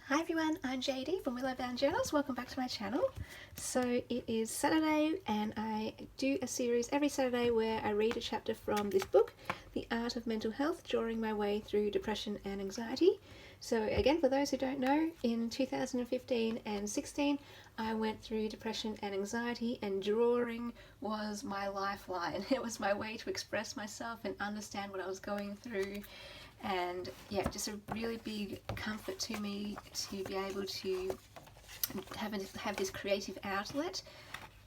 Hi everyone, I'm JD from Willowbound Journals. Welcome back to my channel. So it is Saturday and I do a series every Saturday where I read a chapter from this book, The Art of Mental Health, drawing my way through depression and anxiety. So again, for those who don't know, in 2015 and 16 I went through depression and anxiety, and drawing was my lifeline. It was my way to express myself and understand what I was going through. And yeah, just a really big comfort to me to be able to have this creative outlet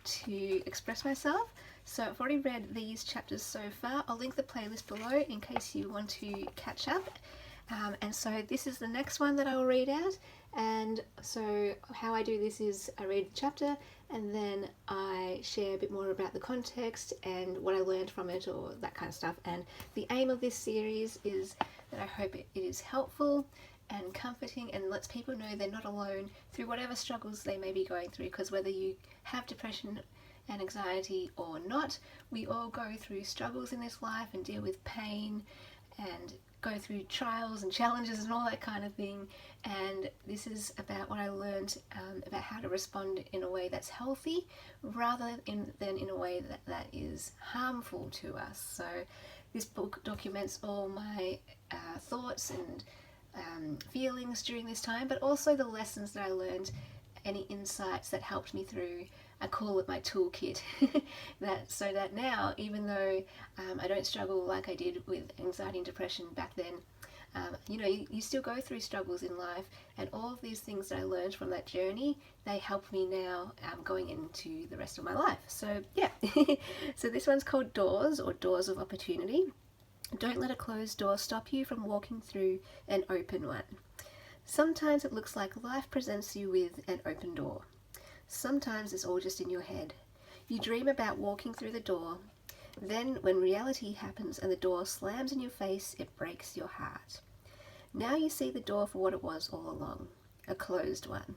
to express myself. So I've already read these chapters so far. I'll link the playlist below in case you want to catch up. And so this is the next one that I will read out. And so how I do this is I read the chapter and then I share a bit more about the context and what I learned from it, or that kind of stuff. And the aim of this series is that I hope it is helpful and comforting and lets people know they're not alone through whatever struggles they may be going through, because whether you have depression and anxiety or not, we all go through struggles in this life and deal with pain and go through trials and challenges and all that kind of thing. And this is about what I learned about how to respond in a way that's healthy rather than in a way that is harmful to us. So this book documents all my thoughts and feelings during this time, but also the lessons that I learned, any insights that helped me through. I call it my toolkit. So that now, even though I don't struggle like I did with anxiety and depression back then, you still go through struggles in life, and all of these things that I learned from that journey, they help me now going into the rest of my life. So yeah, so this one's called Doors, or Doors of Opportunity. Don't let a closed door stop you from walking through an open one. Sometimes it looks like life presents you with an open door. Sometimes it's all just in your head. You dream about walking through the door. Then when reality happens and the door slams in your face, it breaks your heart. Now you see the door for what it was all along, a closed one.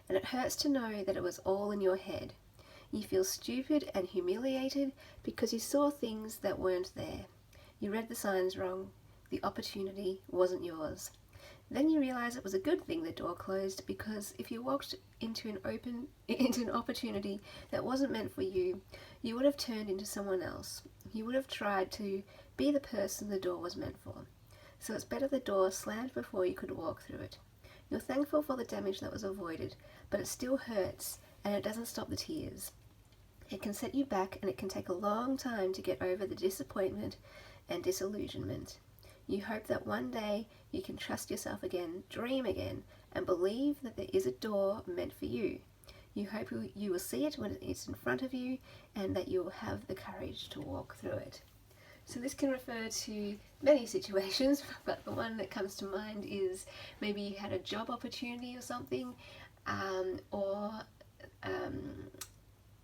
And it hurts to know that it was all in your head. You feel stupid and humiliated because you saw things that weren't there. You read the signs wrong. The opportunity wasn't yours. Then you realize it was a good thing the door closed, because if you walked into an opportunity that wasn't meant for you, you would have turned into someone else. You would have tried to be the person the door was meant for. So it's better the door slammed before you could walk through it. You're thankful for the damage that was avoided, but it still hurts, and it doesn't stop the tears. It can set you back, and it can take a long time to get over the disappointment and disillusionment. You hope that one day you can trust yourself again, dream again, and believe that there is a door meant for you. You hope you will see it when it's in front of you, and that you will have the courage to walk through it. So this can refer to many situations, but the one that comes to mind is maybe you had a job opportunity or something, or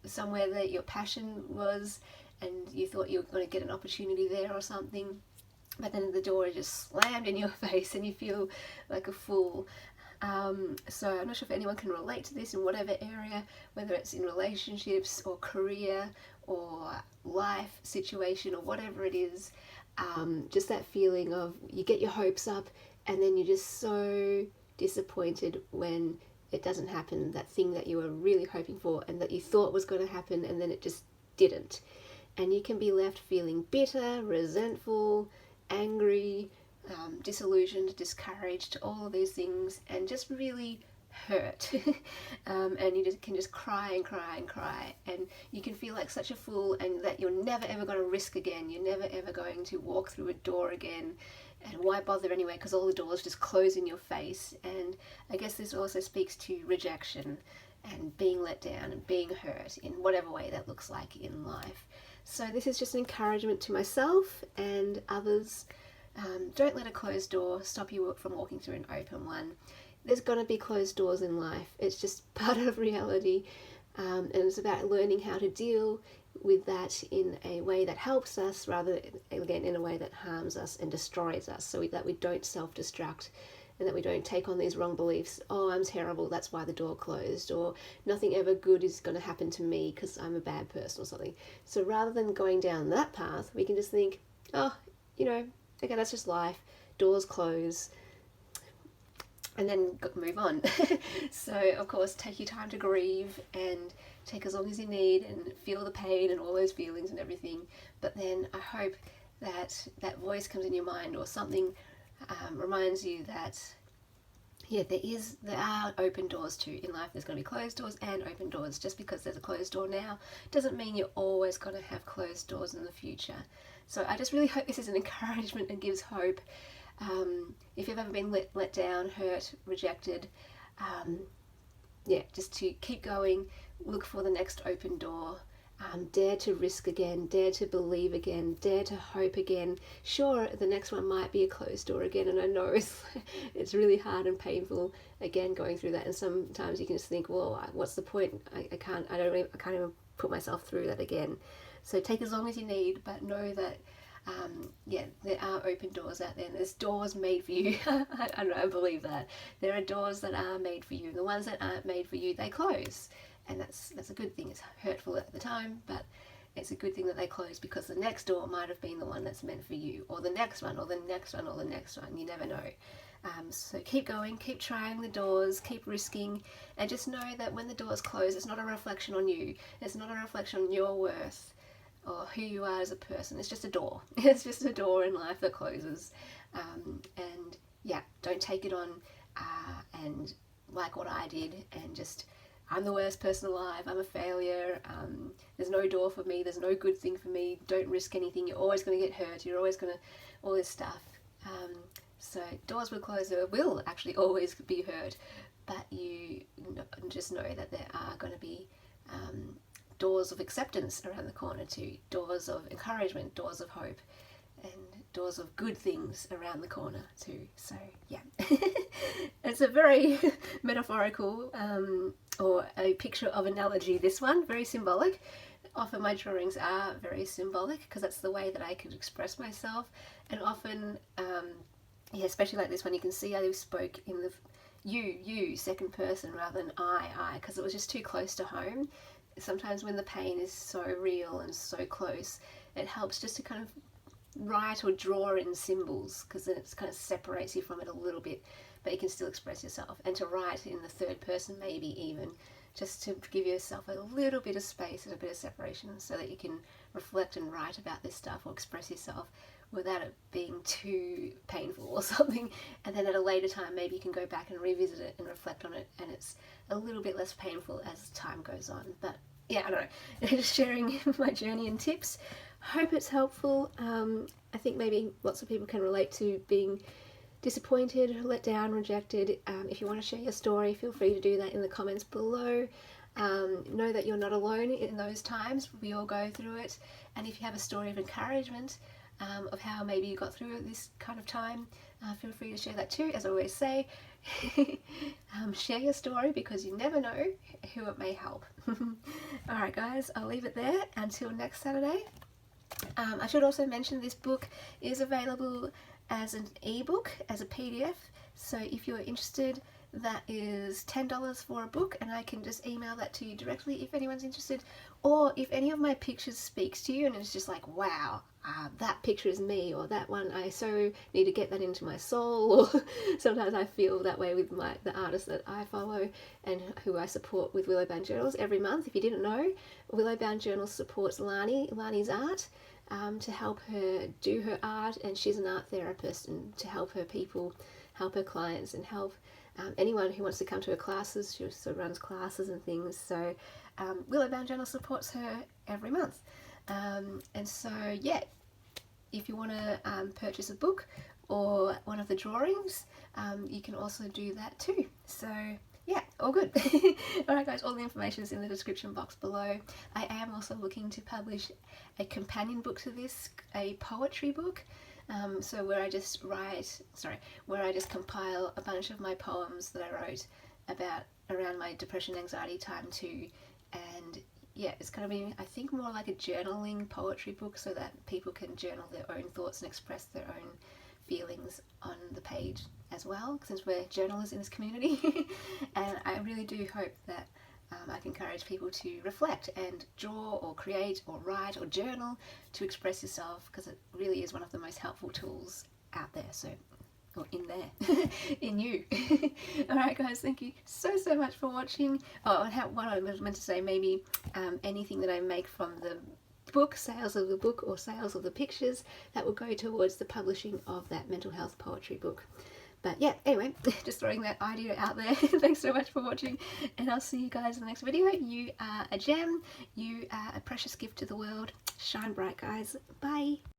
somewhere that your passion was, and you thought you were going to get an opportunity there or something, but then the door is just slammed in your face and you feel like a fool. So I'm not sure if anyone can relate to this in whatever area, whether it's in relationships or career or life situation or whatever it is. Just that feeling of you get your hopes up and then you're just so disappointed when it doesn't happen, that thing that you were really hoping for and that you thought was going to happen, and then it just didn't. And you can be left feeling bitter, resentful, angry, disillusioned, discouraged, all of these things, and just really hurt. And you can just cry and cry and cry, and you can feel like such a fool, and that you're never ever going to risk again. You're never ever going to walk through a door again, and why bother anyway, because all the doors just close in your face. And I guess this also speaks to rejection and being let down and being hurt in whatever way that looks like in life. So this is just an encouragement to myself and others. Don't let a closed door stop you from walking through an open one. There's going to be closed doors in life. It's just part of reality. And it's about learning how to deal with that in a way that helps us, rather than, again, in a way that harms us and destroys us, so that we don't self-destruct and that we don't take on these wrong beliefs. Oh, I'm terrible, that's why the door closed, or nothing ever good is going to happen to me because I'm a bad person or something. So rather than going down that path, we can just think, oh, okay, that's just life. Doors close. and then move on. So of course take your time to grieve and take as long as you need and feel the pain and all those feelings and everything, but then I hope that that voice comes in your mind or something reminds you that yeah, there are open doors too in life. There's going to be closed doors and open doors. Just because there's a closed door now doesn't mean you're always going to have closed doors in the future. So I just really hope this is an encouragement and gives hope. If you've ever been let down, hurt, rejected, yeah, just to keep going, look for the next open door. Dare to risk again, dare to believe again, dare to hope again. Sure, the next one might be a closed door again, and I know it's really hard and painful again going through that. And sometimes you can just think, well, what's the point? I can't even put myself through that again. So take as long as you need, but know that yeah, there are open doors out there. And there's doors made for you. I believe that there are doors that are made for you. The ones that aren't made for you, they close. And that's a good thing. It's hurtful at the time, but it's a good thing that they close, because the next door might have been the one that's meant for you, or the next one, or the next one, or the next one. You never know. So keep going, keep trying the doors, keep risking, and just know that when the doors close, it's not a reflection on you. It's not a reflection on your worth or who you are as a person. It's just a door. It's just a door in life that closes. And yeah, don't take it on and like what I did and just, I'm the worst person alive, I'm a failure, there's no door for me, there's no good thing for me, don't risk anything, you're always going to get hurt, you're always going to, all this stuff. So doors will close, there will actually always be hurt, but you just know that there are going to be doors of acceptance around the corner too, doors of encouragement, doors of hope, and doors of good things around the corner too. So yeah, it's a very metaphorical or a picture of analogy, this one, very symbolic. Often my drawings are very symbolic because that's the way that I could express myself, and often yeah, especially like this one, you can see I spoke in the you second person rather than I, because it was just too close to home. Sometimes when the pain is so real and so close, it helps just to kind of write or draw in symbols, because then it kind of separates you from it a little bit, but you can still express yourself. And to write in the third person, maybe even, just to give yourself a little bit of space and a bit of separation so that you can reflect and write about this stuff or express yourself without it being too painful or something. And then at a later time, maybe you can go back and revisit it and reflect on it, and it's a little bit less painful as time goes on. But yeah, I don't know, just sharing my journey and tips. Hope it's helpful. I think maybe lots of people can relate to being disappointed, let down, rejected. If you want to share your story, feel free to do that in the comments below. Know that you're not alone in those times. We all go through it. And if you have a story of encouragement, of how maybe you got through this kind of time, feel free to share that too. As I always say, share your story, because you never know who it may help. Alright guys, I'll leave it there until next Saturday. I should also mention this book is available as an ebook, as a PDF, so if you're interested, that is $10 for a book, and I can just email that to you directly if anyone's interested. Or if any of my pictures speaks to you and it's just like, wow, that picture is me, or that one, I so need to get that into my soul, or sometimes I feel that way with the artists that I follow and who I support with Willowbound Journals every month. If you didn't know, Willowbound Journals supports Lani's art to help her do her art, and she's an art therapist, and to help her people, help her clients, and help anyone who wants to come to her classes. She also runs classes and things, so Willowbound Journal supports her every month. And so yeah, if you want to purchase a book or one of the drawings, you can also do that too. So yeah, all good. Alright guys, all the information is in the description box below. I am also looking to publish a companion book to this, a poetry book. So where I just compile a bunch of my poems that I wrote around my depression, anxiety time too. And yeah, it's going to be, I think, more like a journaling poetry book, so that people can journal their own thoughts and express their own feelings on the page as well, since we're journalists in this community. And I really do hope that I can encourage people to reflect and draw or create or write or journal to express yourself, because it really is one of the most helpful tools out there. So or in there, in you. Alright guys, thank you so much for watching. Oh, and what I was meant to say, maybe anything that I make from the book, sales of the book or sales of the pictures, that will go towards the publishing of that mental health poetry book. But yeah, anyway, just throwing that idea out there. Thanks so much for watching, and I'll see you guys in the next video. You are a gem, you are a precious gift to the world. Shine bright, guys. Bye.